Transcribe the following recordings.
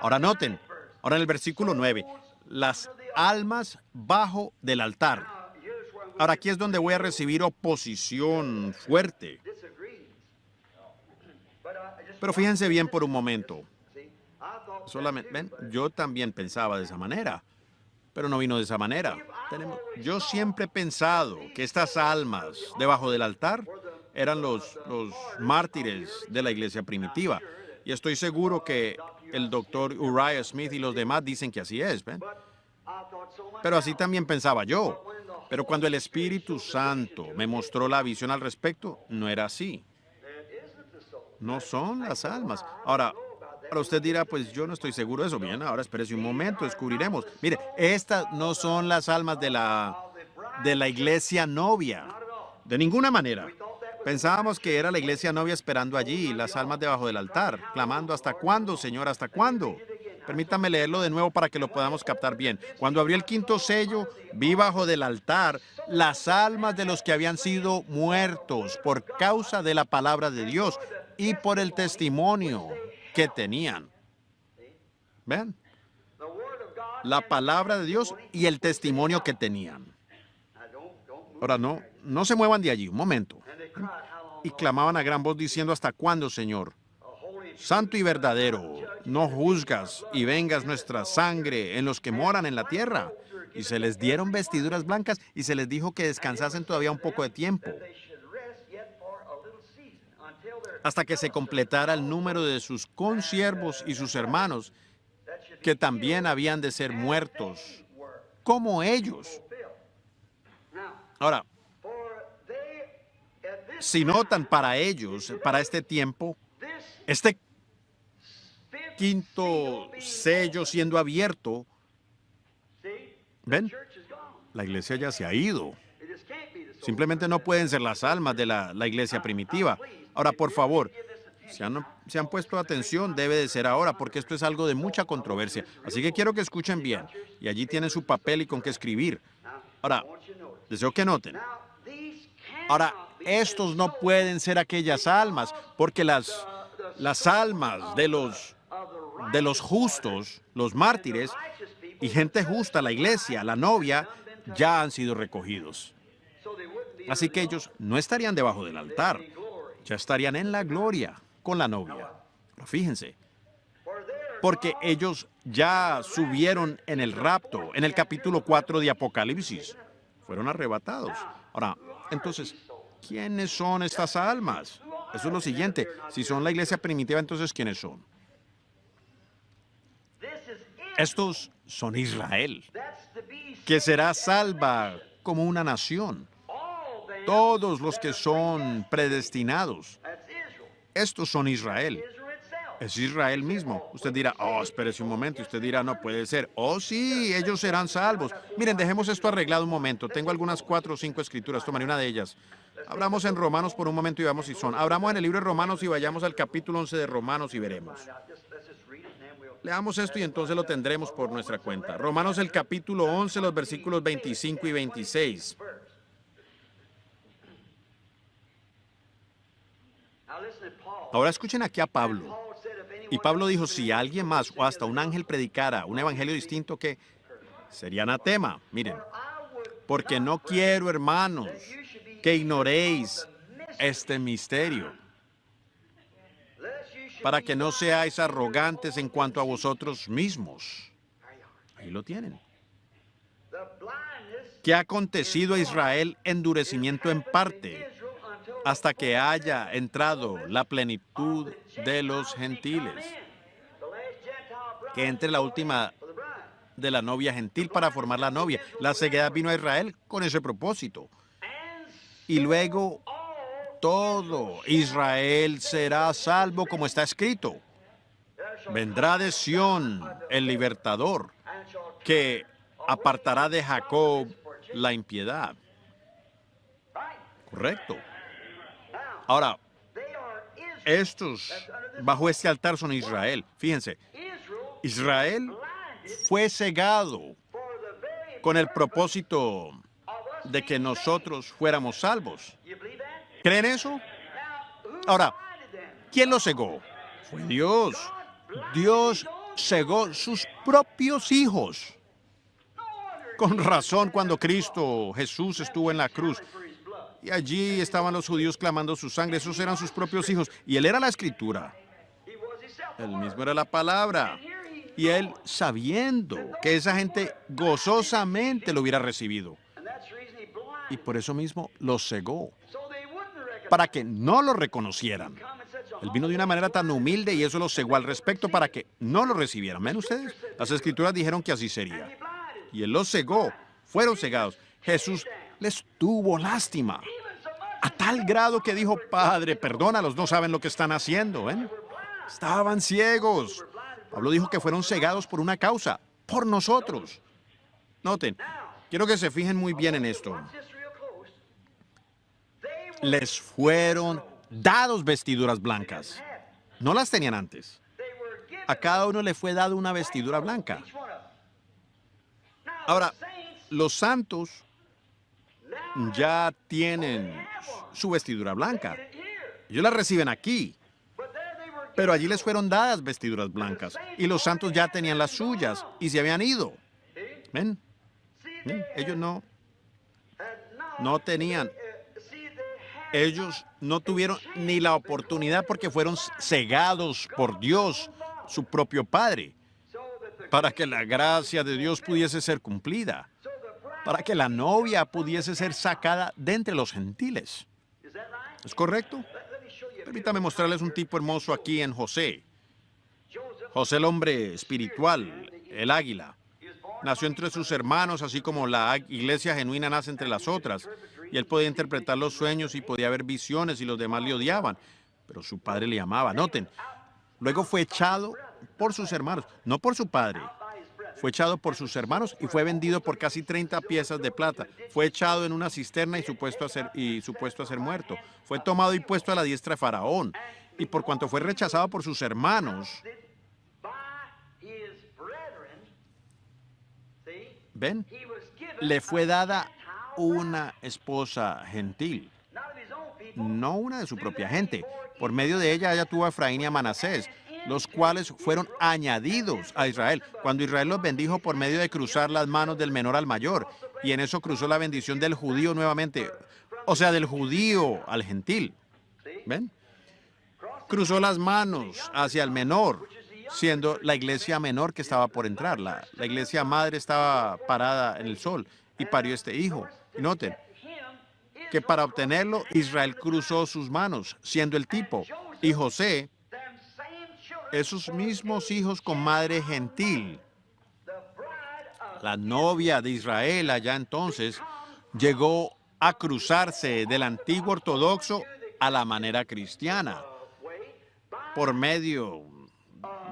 Ahora noten, ahora en el versículo 9, las almas bajo del altar. Ahora aquí es donde voy a recibir oposición fuerte. Pero fíjense bien por un momento. Solamente, ven, yo también pensaba de esa manera, pero no vino de esa manera. Yo siempre he pensado que estas almas debajo del altar eran los mártires de la iglesia primitiva. Y estoy seguro que el doctor Uriah Smith y los demás dicen que así es, ¿ven? Pero así también pensaba yo. Pero cuando el Espíritu Santo me mostró la visión al respecto, no era así. No son las almas. Ahora usted dirá, pues yo no estoy seguro de eso. Bien, ahora espérese un momento, descubriremos. Mire, estas no son las almas de la iglesia novia. De ninguna manera. Pensábamos que era la iglesia novia esperando allí, las almas debajo del altar, clamando, ¿hasta cuándo, Señor? ¿Hasta cuándo? Permítame leerlo de nuevo para que lo podamos captar bien. Cuando abrió el quinto sello, vi bajo del altar las almas de los que habían sido muertos por causa de la palabra de Dios y por el testimonio que tenían. ¿Ven? La palabra de Dios y el testimonio que tenían. Ahora no se muevan de allí, un momento. Y clamaban a gran voz diciendo, ¿hasta cuándo, Señor? Santo y verdadero, no juzgas y vengas nuestra sangre en los que moran en la tierra. Y se les dieron vestiduras blancas y se les dijo que descansasen todavía un poco de tiempo, hasta que se completara el número de sus consiervos y sus hermanos, que también habían de ser muertos, como ellos. Ahora, si notan para ellos, para este tiempo, este quinto sello siendo abierto, ¿ven? La iglesia ya se ha ido. Simplemente no pueden ser las almas de la iglesia primitiva. Ahora, por favor, si han puesto atención, debe de ser ahora, porque esto es algo de mucha controversia. Así que quiero que escuchen bien. Y allí tienen su papel y con qué escribir. Ahora, deseo que noten. Ahora, estos no pueden ser aquellas almas, porque las almas de los justos, los mártires, y gente justa, la iglesia, la novia, ya han sido recogidos. Así que ellos no estarían debajo del altar, ya estarían en la gloria con la novia. Pero fíjense, porque ellos ya subieron en el rapto, en el capítulo 4 de Apocalipsis. Fueron arrebatados. Ahora, entonces, ¿quiénes son estas almas? Eso es lo siguiente. Si son la iglesia primitiva, entonces, ¿quiénes son? Estos son Israel, que será salva como una nación. Todos los que son predestinados, estos son Israel. Es Israel mismo. Usted dirá, oh, espérese un momento. Y usted dirá, no puede ser. Oh, sí, ellos serán salvos. Miren, dejemos esto arreglado un momento. Tengo algunas 4 o 5 escrituras. Tomaré una de ellas. Abramos en Romanos por un momento y veamos si son. Abramos en el libro de Romanos y vayamos al capítulo 11 de Romanos y veremos. Leamos esto y entonces lo tendremos por nuestra cuenta. Romanos el capítulo 11, los versículos 25 y 26. Ahora escuchen aquí a Pablo. Y Pablo dijo, si alguien más o hasta un ángel predicara un evangelio distinto, que sería anatema. Miren, porque no quiero, hermanos, que ignoréis este misterio, para que no seáis arrogantes en cuanto a vosotros mismos. Ahí lo tienen. ¿Qué ha acontecido a Israel? Endurecimiento en parte, hasta que haya entrado la plenitud de los gentiles. Que entre la última de la novia gentil para formar la novia. La ceguedad vino a Israel con ese propósito. Y luego todo Israel será salvo, como está escrito. Vendrá de Sión el libertador, que apartará de Jacob la impiedad. Correcto. Ahora, estos bajo este altar son Israel. Fíjense, Israel fue cegado con el propósito de que nosotros fuéramos salvos. ¿Creen eso? Ahora, ¿quién lo cegó? Fue Dios. Dios cegó sus propios hijos. Con razón, cuando Cristo, Jesús, estuvo en la cruz, y allí estaban los judíos clamando su sangre, esos eran sus propios hijos, y él era la Escritura, él mismo era la palabra, y él sabiendo que esa gente gozosamente lo hubiera recibido, y por eso mismo los cegó, para que no lo reconocieran. Él vino de una manera tan humilde y eso los cegó al respecto para que no lo recibieran. ¿Ven ustedes? Las Escrituras dijeron que así sería. Y él los cegó, fueron cegados. Jesús les tuvo lástima, a tal grado que dijo, Padre, perdónalos, no saben lo que están haciendo. ¿Ven? Estaban ciegos. Pablo dijo que fueron cegados por una causa, por nosotros. Noten, quiero que se fijen muy bien en esto. Les fueron dados vestiduras blancas. No las tenían antes. A cada uno le fue dado una vestidura blanca. Ahora, los santos ya tienen su vestidura blanca. Ellos la reciben aquí. Pero allí les fueron dadas vestiduras blancas. Y los santos ya tenían las suyas y se habían ido. ¿Ven? ¿Ven? Ellos no tenían. Ellos no tuvieron ni la oportunidad porque fueron cegados por Dios, su propio Padre, para que la gracia de Dios pudiese ser cumplida, para que la novia pudiese ser sacada de entre los gentiles. ¿Es correcto? Permítame mostrarles un tipo hermoso aquí en José. José, el hombre espiritual, el águila. Nació entre sus hermanos, así como la iglesia genuina nace entre las otras. Y él podía interpretar los sueños y podía ver visiones y los demás le odiaban. Pero su padre le amaba. Noten, luego fue echado por sus hermanos, no por su padre. Fue echado por sus hermanos y fue vendido por casi 30 piezas de plata. Fue echado en una cisterna y supuesto a ser muerto. Fue tomado y puesto a la diestra de Faraón. Y por cuanto fue rechazado por sus hermanos, ¿ven? Le fue dada una esposa gentil, no una de su propia gente. Por medio de ella tuvo a Efraín y a Manasés, los cuales fueron añadidos a Israel, cuando Israel los bendijo por medio de cruzar las manos del menor al mayor, y en eso cruzó la bendición del judío nuevamente, o sea, del judío al gentil. ¿Ven? Cruzó las manos hacia el menor, siendo la iglesia menor que estaba por entrar. La iglesia madre estaba parada en el sol y parió este hijo. Y noten que para obtenerlo, Israel cruzó sus manos, siendo el tipo. Y José, esos mismos hijos con madre gentil, la novia de Israel allá entonces, llegó a cruzarse del antiguo ortodoxo a la manera cristiana, por medio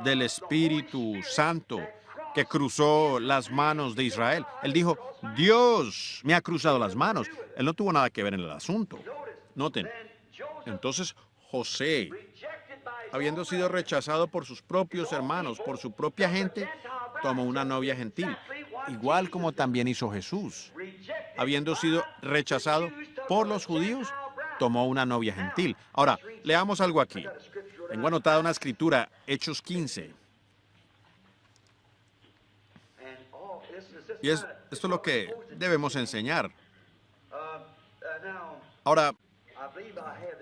del Espíritu Santo que cruzó las manos de Israel. Él dijo, Dios me ha cruzado las manos. Él no tuvo nada que ver en el asunto. Noten, entonces José, habiendo sido rechazado por sus propios hermanos, por su propia gente, tomó una novia gentil, igual como también hizo Jesús. Habiendo sido rechazado por los judíos, tomó una novia gentil. Ahora, leamos algo aquí. Tengo anotada una escritura, Hechos 15. Y esto es lo que debemos enseñar. Ahora,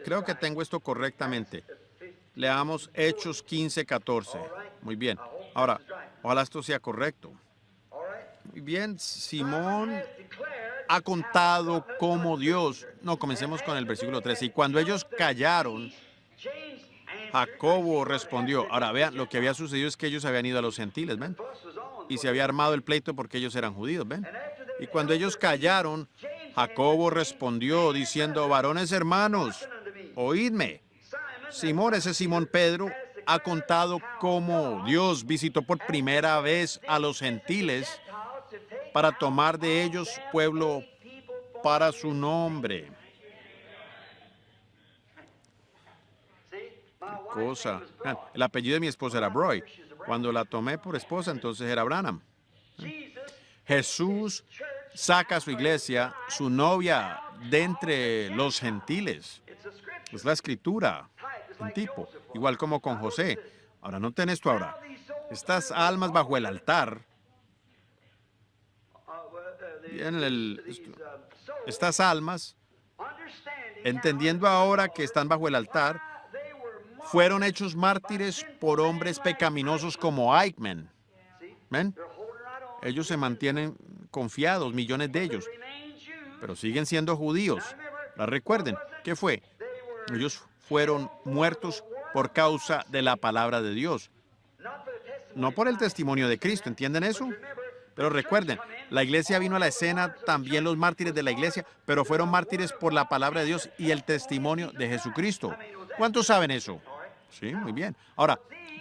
creo que tengo esto correctamente. Leamos Hechos 15, 14. Muy bien. Ahora, ojalá esto sea correcto. Muy bien, Simón ha contado cómo Dios... No, comencemos con el versículo 13. Y cuando ellos callaron, Jacobo respondió. Ahora, vean, lo que había sucedido es que ellos habían ido a los gentiles, ¿ven? Y se había armado el pleito porque ellos eran judíos, ¿ven? Y cuando ellos callaron, Jacobo respondió diciendo, varones hermanos, oídme. Simón, ese Simón Pedro, ha contado cómo Dios visitó por primera vez a los gentiles para tomar de ellos pueblo para su nombre. Cosa. El apellido de mi esposa era Broy. Cuando la tomé por esposa, entonces era Branham. Jesús saca a su iglesia, su novia, de entre los gentiles. Es la escritura, un tipo, igual como con José. Ahora, noten esto ahora. Estas almas bajo el altar, en estas almas, entendiendo ahora que están bajo el altar, fueron hechos mártires por hombres pecaminosos como Eichmann. ¿Ven? Ellos se mantienen confiados, millones de ellos, pero siguen siendo judíos. Ahora recuerden, ¿qué fue? Ellos fueron muertos por causa de la palabra de Dios, no por el testimonio de Cristo. ¿Entienden eso? Pero recuerden, la iglesia vino a la escena, también los mártires de la iglesia, pero fueron mártires por la palabra de Dios y el testimonio de Jesucristo. ¿Cuántos saben eso? Sí, muy bien. Ahora,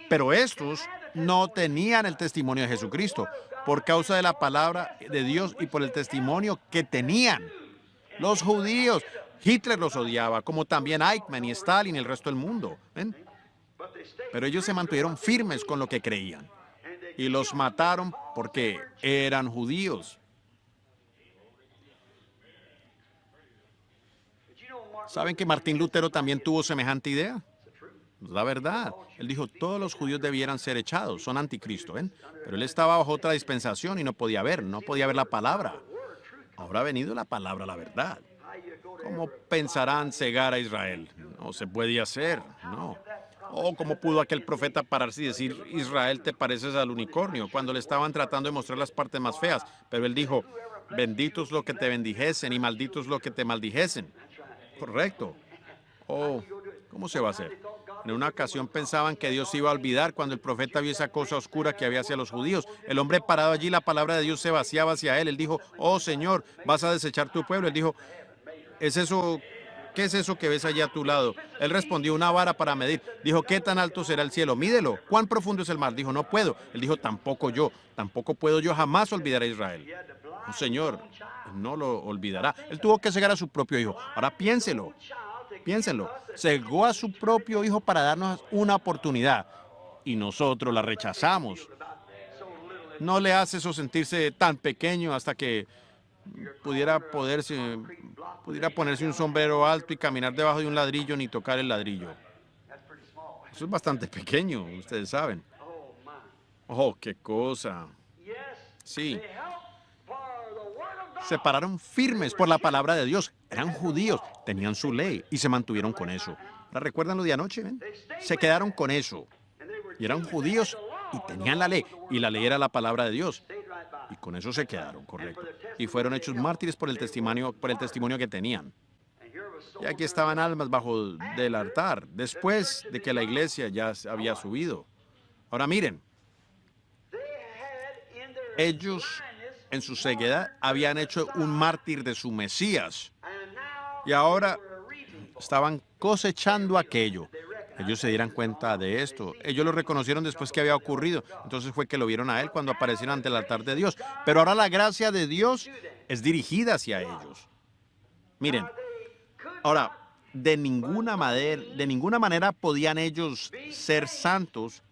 pero estos no tenían el testimonio de Jesucristo por causa de la palabra de Dios y por el testimonio que tenían. Los judíos, Hitler los odiaba, como también Eichmann y Stalin y el resto del mundo. ¿Ven? Pero ellos se mantuvieron firmes con lo que creían y los mataron porque eran judíos. ¿Saben que Martín Lutero también tuvo semejante idea? La verdad. Él dijo, todos los judíos debieran ser echados, son anticristo, ¿ven? Pero él estaba bajo otra dispensación y no podía ver la palabra. Ahora ha venido la palabra, la verdad. ¿Cómo pensarán cegar a Israel? No se puede hacer, no. Oh, ¿cómo pudo aquel profeta pararse y decir, Israel, te pareces al unicornio, cuando le estaban tratando de mostrar las partes más feas? Pero él dijo, benditos los que te bendijesen y malditos los que te maldijesen. Correcto. Oh, ¿cómo se va a hacer? En una ocasión pensaban que Dios se iba a olvidar cuando el profeta vio esa cosa oscura que había hacia los judíos. El hombre parado allí, la palabra de Dios se vaciaba hacia él. Él dijo, oh Señor, ¿vas a desechar tu pueblo? Él dijo, ¿es eso? ¿Qué es eso que ves allí a tu lado? Él respondió, una vara para medir. Dijo, ¿qué tan alto será el cielo? Mídelo. ¿Cuán profundo es el mar? Dijo, no puedo. Él dijo, tampoco puedo yo jamás olvidar a Israel. Oh, Señor, no lo olvidará. Él tuvo que cegar a su propio hijo. Ahora piénselo. Cegó a su propio hijo para darnos una oportunidad y nosotros la rechazamos. No le hace eso sentirse tan pequeño hasta que pudiera ponerse un sombrero alto y caminar debajo de un ladrillo ni tocar el ladrillo. Eso es bastante pequeño, ustedes saben. Oh, qué cosa. Sí. Se pararon firmes por la palabra de Dios. Eran judíos, tenían su ley y se mantuvieron con eso. ¿La recuerdan lo de anoche? ¿Ven? Se quedaron con eso. Y eran judíos y tenían la ley. Y la ley era la palabra de Dios. Y con eso se quedaron, correcto. Y fueron hechos mártires por el testimonio que tenían. Y aquí estaban almas bajo del altar, después de que la iglesia ya había subido. Ahora miren, ellos en su ceguedad habían hecho un mártir de su Mesías. Y ahora estaban cosechando aquello. Ellos se dieran cuenta de esto. Ellos lo reconocieron después que había ocurrido. Entonces fue que lo vieron a él cuando aparecieron ante el altar de Dios. Pero ahora la gracia de Dios es dirigida hacia ellos. Miren, ahora, de ninguna manera podían ellos ser santos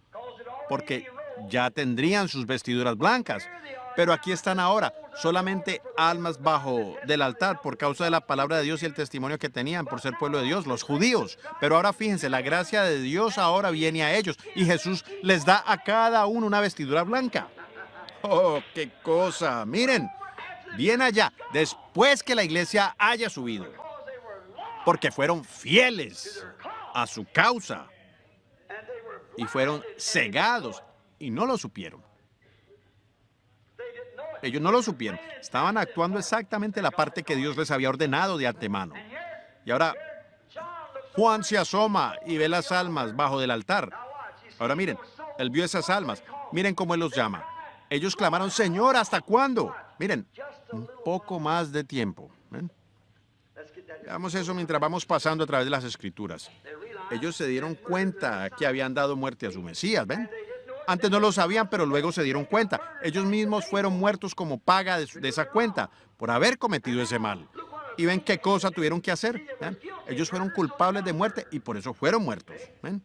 porque ya tendrían sus vestiduras blancas. Pero aquí están ahora, solamente almas bajo del altar por causa de la palabra de Dios y el testimonio que tenían por ser pueblo de Dios, los judíos. Pero ahora fíjense, la gracia de Dios ahora viene a ellos y Jesús les da a cada uno una vestidura blanca. ¡Oh, qué cosa! Miren, bien allá, después que la iglesia haya subido, porque fueron fieles a su causa y fueron cegados y no lo supieron. Ellos no lo supieron. Estaban actuando exactamente la parte que Dios les había ordenado de antemano. Y ahora Juan se asoma y ve las almas bajo del altar. Ahora miren, él vio esas almas. Miren cómo él los llama. Ellos clamaron, Señor, ¿hasta cuándo? Miren, un poco más de tiempo. ¿Ven? Veamos eso mientras vamos pasando a través de las Escrituras. Ellos se dieron cuenta que habían dado muerte a su Mesías, ¿ven? Antes no lo sabían, pero luego se dieron cuenta. Ellos mismos fueron muertos como paga de esa cuenta por haber cometido ese mal. ¿Y ven qué cosa tuvieron que hacer? ¿Ven? Ellos fueron culpables de muerte y por eso fueron muertos. ¿Ven?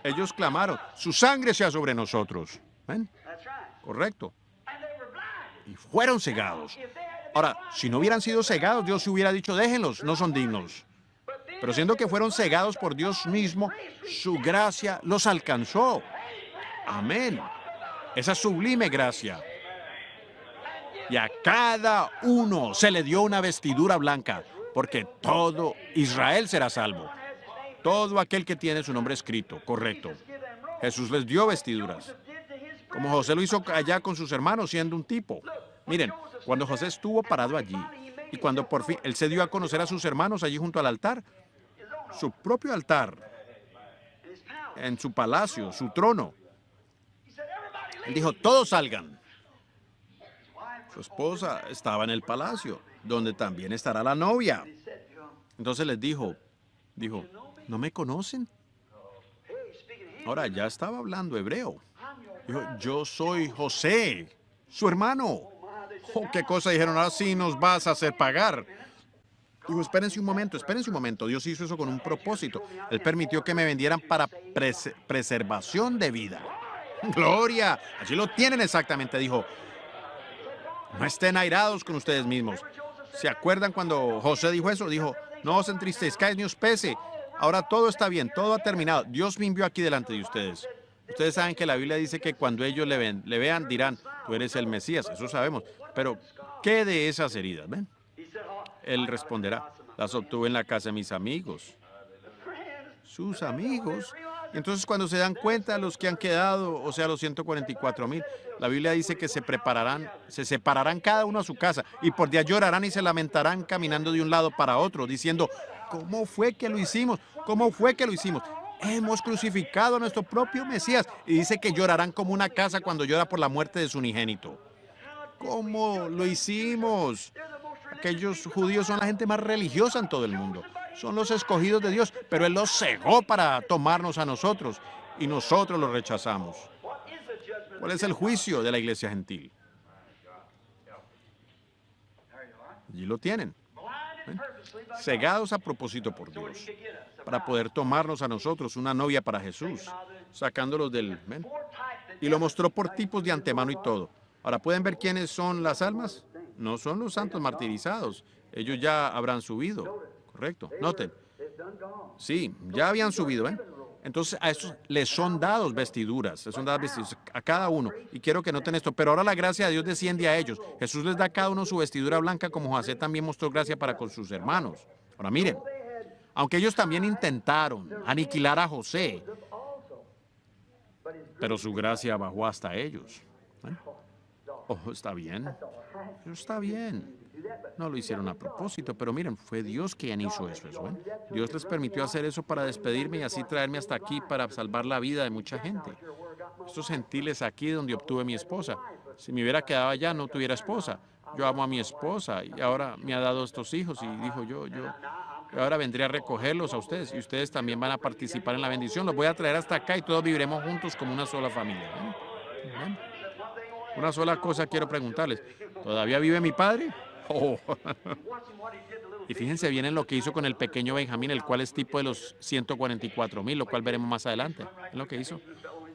Ellos clamaron, su sangre sea sobre nosotros. ¿Ven? Correcto. Y fueron cegados. Ahora, si no hubieran sido cegados, Dios se hubiera dicho, déjenlos, no son dignos. Pero siendo que fueron cegados por Dios mismo, su gracia los alcanzó. Amén. Esa sublime gracia. Y a cada uno se le dio una vestidura blanca, porque todo Israel será salvo. Todo aquel que tiene su nombre escrito, correcto. Jesús les dio vestiduras, como José lo hizo allá con sus hermanos siendo un tipo. Miren, cuando José estuvo parado allí y cuando por fin él se dio a conocer a sus hermanos allí junto al altar, su propio altar, en su palacio, su trono, él dijo, todos salgan. Su esposa estaba en el palacio, donde también estará la novia. Entonces les dijo, ¿no me conocen? Ahora ya estaba hablando hebreo. Dijo, yo soy José, su hermano. Oh, ¿qué cosa dijeron? Ahora sí nos vas a hacer pagar. Dijo, espérense un momento. Dios hizo eso con un propósito. Él permitió que me vendieran para preservación de vida. Gloria, allí lo tienen exactamente, dijo. No estén airados con ustedes mismos. ¿Se acuerdan cuando José dijo eso? Dijo, no os entristezcáis ni os pese. Ahora todo está bien, todo ha terminado. Dios me envió aquí delante de ustedes. Ustedes saben que la Biblia dice que cuando ellos le vean, dirán, tú eres el Mesías. Eso sabemos. Pero, ¿qué de esas heridas? ¿Ven? Él responderá, las obtuve en la casa de mis amigos. Sus amigos. Y entonces cuando se dan cuenta los que han quedado, o sea, los 144,000, la Biblia dice que se separarán cada uno a su casa y por día llorarán y se lamentarán caminando de un lado para otro, diciendo, ¿cómo fue que lo hicimos? ¿Cómo fue que lo hicimos? Hemos crucificado a nuestro propio Mesías. Y dice que llorarán como una casa cuando llora por la muerte de su unigénito. ¿Cómo lo hicimos? Aquellos judíos son la gente más religiosa en todo el mundo. Son los escogidos de Dios, pero Él los cegó para tomarnos a nosotros y nosotros los rechazamos. ¿Cuál es el juicio de la iglesia gentil? Allí lo tienen. ¿Ven? Cegados a propósito por Dios, para poder tomarnos a nosotros, una novia para Jesús, sacándolos del... ¿ven? Y lo mostró por tipos de antemano y todo. Ahora, ¿pueden ver quiénes son las almas? No son los santos martirizados. Ellos ya habrán subido. Correcto. Noten. Sí, ya habían subido, ¿eh? Entonces a estos les son dados vestiduras, les son dadas vestiduras a cada uno. Y quiero que noten esto, pero ahora la gracia de Dios desciende a ellos. Jesús les da a cada uno su vestidura blanca, como José también mostró gracia para con sus hermanos. Ahora miren, aunque ellos también intentaron aniquilar a José, pero su gracia bajó hasta ellos. ¿Eh? Oh, está bien. Está bien. No lo hicieron a propósito, pero miren, fue Dios quien hizo eso. ¿Eh? Dios les permitió hacer eso para despedirme y así traerme hasta aquí para salvar la vida de mucha gente. Estos gentiles aquí donde obtuve mi esposa. Si me hubiera quedado allá, no tuviera esposa. Yo amo a mi esposa y ahora me ha dado estos hijos y dijo yo ahora vendré a recogerlos a ustedes y ustedes también van a participar en la bendición. Los voy a traer hasta acá y todos viviremos juntos como una sola familia. ¿Eh? Una sola cosa quiero preguntarles. ¿Todavía vive mi padre? Oh. Y fíjense bien en lo que hizo con el pequeño Benjamín, el cual es tipo de los 144,000, lo cual veremos más adelante. Es lo que hizo.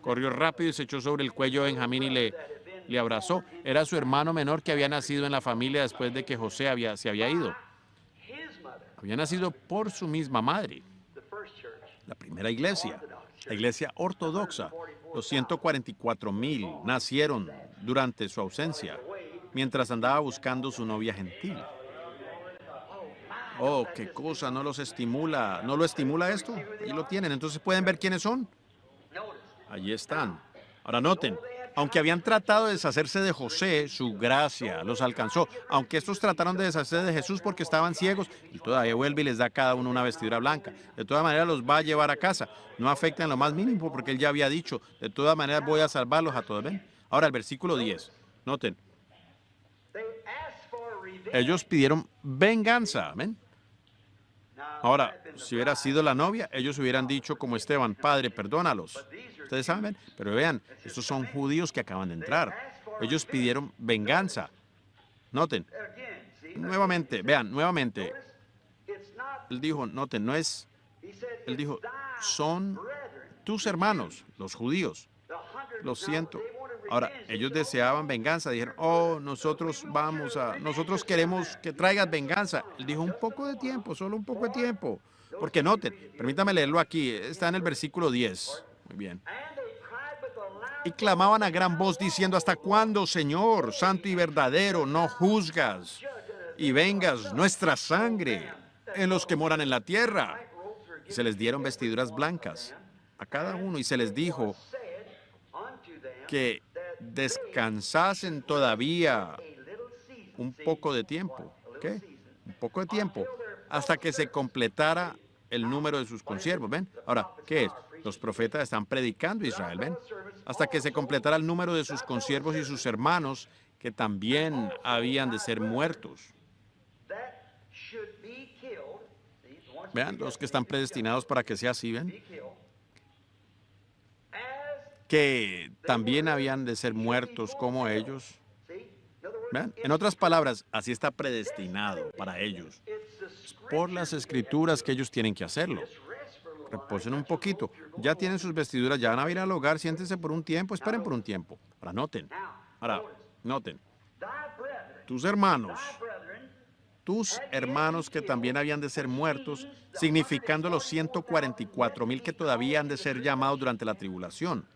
Corrió rápido y se echó sobre el cuello de Benjamín y le abrazó. Era su hermano menor que había nacido en la familia después de que José se había ido. Había nacido por su misma madre. La primera iglesia, la iglesia ortodoxa. Los 144,000 nacieron durante su ausencia, mientras andaba buscando su novia gentil. Oh, qué cosa, no lo estimula esto. Allí lo tienen, entonces pueden ver quiénes son. Allí están. Ahora noten, aunque habían tratado de deshacerse de José, su gracia los alcanzó. Aunque estos trataron de deshacerse de Jesús porque estaban ciegos, y todavía vuelve y les da a cada uno una vestidura blanca. De todas maneras los va a llevar a casa. No afecta en lo más mínimo porque él ya había dicho, de todas maneras voy a salvarlos a todos. ¿Ven? Ahora el versículo 10. Noten. Ellos pidieron venganza. ¿Ven? Ahora, si hubiera sido la novia, ellos hubieran dicho como Esteban, Padre, perdónalos. Ustedes saben, pero vean, estos son judíos que acaban de entrar. Ellos pidieron venganza. Noten, nuevamente, vean, nuevamente. Él dijo, noten, él dijo, son tus hermanos, los judíos. Lo siento. Ahora, ellos deseaban venganza. Dijeron, oh, nosotros queremos que traigas venganza. Él dijo, un poco de tiempo, solo un poco de tiempo. Porque noten, permítame leerlo aquí, está en el versículo 10. Muy bien. y clamaban a gran voz diciendo: ¿hasta cuándo, Señor, santo y verdadero, no juzgas y vengas nuestra sangre en los que moran en la tierra? Y se les dieron vestiduras blancas a cada uno y se les dijo que descansasen todavía un poco de tiempo. ¿Qué? Un poco de tiempo hasta que se completara el número de sus consiervos. ¿Ven? Ahora, ¿qué es? Los profetas están predicando a Israel. ¿Ven? Hasta que se completara el número de sus consiervos y sus hermanos que también habían de ser muertos. Vean, los que están predestinados para que sea así, ¿ven? Que también habían de ser muertos como ellos. ¿Vean? En otras palabras, así está predestinado para ellos. Por las escrituras que ellos tienen que hacerlo. Reposen un poquito. Ya tienen sus vestiduras, ya van a ir al hogar, siéntense por un tiempo, esperen por un tiempo. Ahora, noten. Tus hermanos que también habían de ser muertos, significando los 144,000 que todavía han de ser llamados durante la tribulación.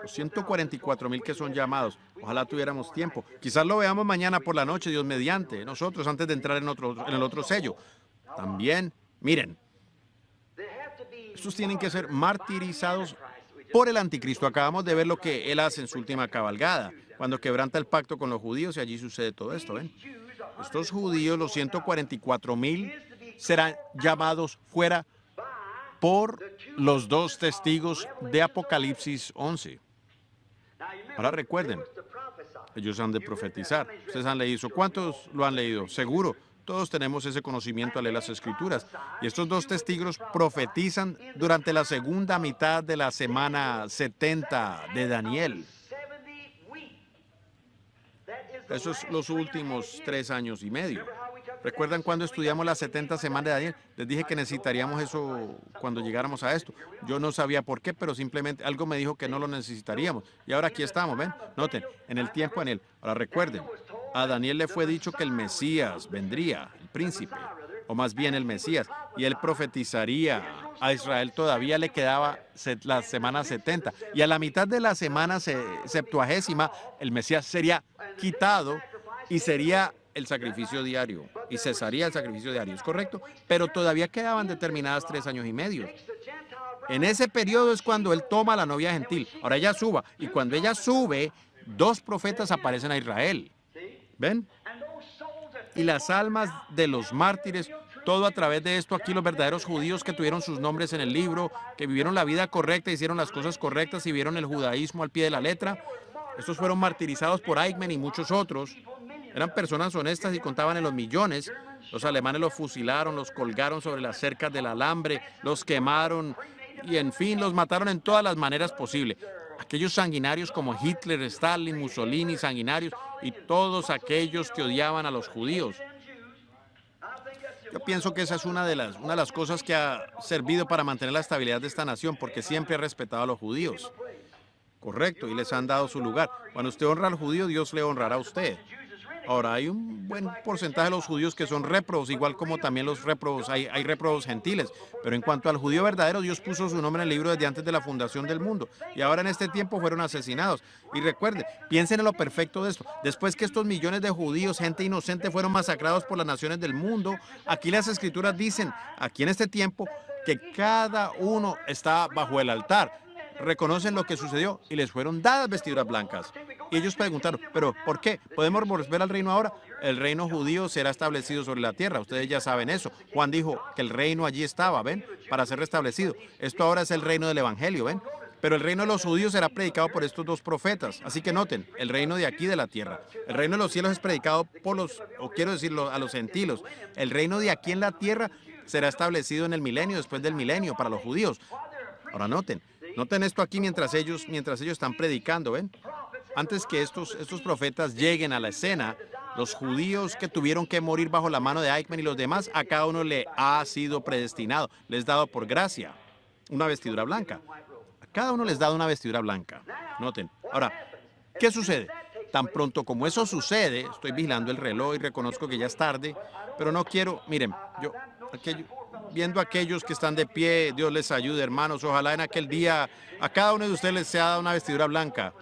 Los 144,000 que son llamados. Ojalá tuviéramos tiempo. Quizás lo veamos mañana por la noche, Dios mediante, nosotros, antes de entrar en el otro sello. También, miren, estos tienen que ser martirizados por el anticristo. Acabamos de ver lo que él hace en su última cabalgada, cuando quebranta el pacto con los judíos, y allí sucede todo esto, ¿ven? Estos judíos, los 144,000, serán llamados fuera por los dos testigos de Apocalipsis 11. Ahora recuerden, ellos han de profetizar. Ustedes han leído eso. ¿Cuántos lo han leído? Seguro. Todos tenemos ese conocimiento al leer las Escrituras. Y estos dos testigos profetizan durante la segunda mitad de la semana 70 de Daniel. Esos los últimos 3 años y medio. ¿Recuerdan cuando estudiamos las 70 semanas de Daniel? Les dije que necesitaríamos eso cuando llegáramos a esto. Yo no sabía por qué, pero simplemente algo me dijo que no lo necesitaríamos. Y ahora aquí estamos, ¿ven? Noten, en el tiempo Daniel. Ahora recuerden, a Daniel le fue dicho que el Mesías vendría, el príncipe, o más bien el Mesías, y él profetizaría. A Israel todavía le quedaba la semana 70. Y a la mitad de la semana 70, el Mesías sería quitado y sería el sacrificio diario. Y cesaría el sacrificio diario, ¿es correcto? Pero todavía quedaban determinadas 3 años y medio. En ese periodo es cuando él toma a la novia gentil. Ahora ella suba. Y cuando ella sube, 2 profetas aparecen a Israel. ¿Ven? Y las almas de los mártires, todo a través de esto, aquí los verdaderos judíos que tuvieron sus nombres en el libro, que vivieron la vida correcta, hicieron las cosas correctas y vieron el judaísmo al pie de la letra, estos fueron martirizados por Eichmann y muchos otros. Eran personas honestas y contaban en los millones. Los alemanes los fusilaron, los colgaron sobre las cercas del alambre, los quemaron y, en fin, los mataron en todas las maneras posibles. Aquellos sanguinarios como Hitler, Stalin, Mussolini, sanguinarios, y todos aquellos que odiaban a los judíos. Yo pienso que esa es una de las cosas que ha servido para mantener la estabilidad de esta nación, porque siempre ha respetado a los judíos. Correcto, y les han dado su lugar. Cuando usted honra al judío, Dios le honrará a usted. Ahora, hay un buen porcentaje de los judíos que son réprobos, igual como también los réprobos, hay réprobos gentiles. Pero en cuanto al judío verdadero, Dios puso su nombre en el libro desde antes de la fundación del mundo. Y ahora en este tiempo fueron asesinados. Y recuerden, piensen en lo perfecto de esto. Después que estos millones de judíos, gente inocente, fueron masacrados por las naciones del mundo, aquí las escrituras dicen, aquí en este tiempo, que cada uno está bajo el altar. Reconocen lo que sucedió y les fueron dadas vestiduras blancas. Y ellos preguntaron, ¿pero por qué? ¿Podemos volver al reino ahora? El reino judío será establecido sobre la tierra. Ustedes ya saben eso. Juan dijo que el reino allí estaba, ¿ven? Para ser restablecido. Esto ahora es el reino del evangelio, ¿ven? Pero el reino de los judíos será predicado por estos 2 profetas. Así que noten, el reino de aquí de la tierra. El reino de los cielos es predicado por quiero decirlo, a los gentiles. El reino de aquí en la tierra será establecido en el milenio, después del milenio, para los judíos. Ahora noten esto aquí mientras ellos están predicando, ¿ven? Antes que estos profetas lleguen a la escena, los judíos que tuvieron que morir bajo la mano de Eichmann y los demás, a cada uno le ha sido predestinado, les dado por gracia una vestidura blanca. A cada uno les da una vestidura blanca. Noten. Ahora, ¿qué sucede? Tan pronto como eso sucede, estoy vigilando el reloj y reconozco que ya es tarde, pero no quiero, miren, viendo a aquellos que están de pie, Dios les ayude, hermanos. Ojalá en aquel día a cada uno de ustedes les sea dada una vestidura blanca,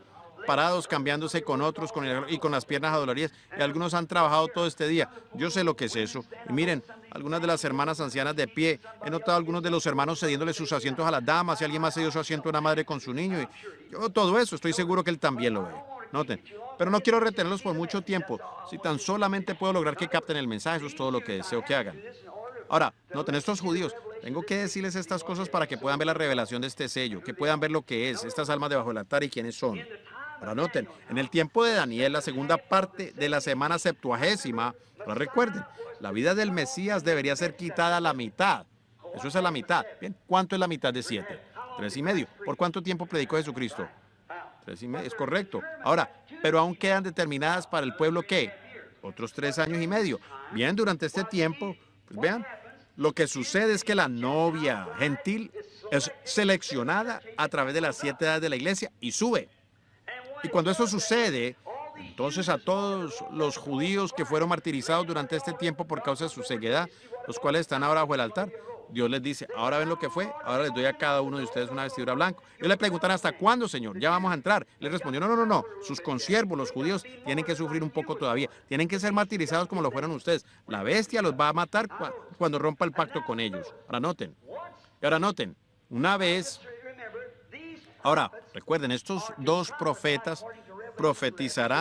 parados cambiándose con otros y con las piernas adoloridas. Y algunos han trabajado todo este día. Yo sé lo que es eso. Y miren, algunas de las hermanas ancianas de pie. He notado a algunos de los hermanos cediéndole sus asientos a las damas y alguien más cedió su asiento a una madre con su niño. Y yo todo eso, estoy seguro que él también lo ve. Noten. Pero no quiero retenerlos por mucho tiempo. Si tan solamente puedo lograr que capten el mensaje, eso es todo lo que deseo que hagan. Ahora, noten, estos judíos, tengo que decirles estas cosas para que puedan ver la revelación de este sello, que puedan ver lo que es, estas almas debajo del altar y quiénes son. Ahora noten, en el tiempo de Daniel, la segunda parte de la semana septuagésima, ahora recuerden, la vida del Mesías debería ser quitada a la mitad. Eso es a la mitad. Bien, ¿cuánto es la mitad de 7? 3,5. ¿Por cuánto tiempo predicó Jesucristo? 3,5, es correcto. Ahora, pero aún quedan determinadas para el pueblo, ¿qué? Otros 3 años y medio. Bien, durante este tiempo, pues vean, lo que sucede es que la novia gentil es seleccionada a través de las 7 edades de la iglesia y sube. Y cuando eso sucede, entonces a todos los judíos que fueron martirizados durante este tiempo por causa de su ceguedad, los cuales están ahora bajo el altar, Dios les dice, ahora ven lo que fue, ahora les doy a cada uno de ustedes una vestidura blanca. Y le preguntan, ¿hasta cuándo, Señor? Ya vamos a entrar. Le respondió, no. Sus consiervos, los judíos, tienen que sufrir un poco todavía. Tienen que ser martirizados como lo fueron ustedes. La bestia los va a matar cuando rompa el pacto con ellos. Ahora noten. Y ahora noten, una vez. Ahora, recuerden, estos dos profetas profetizarán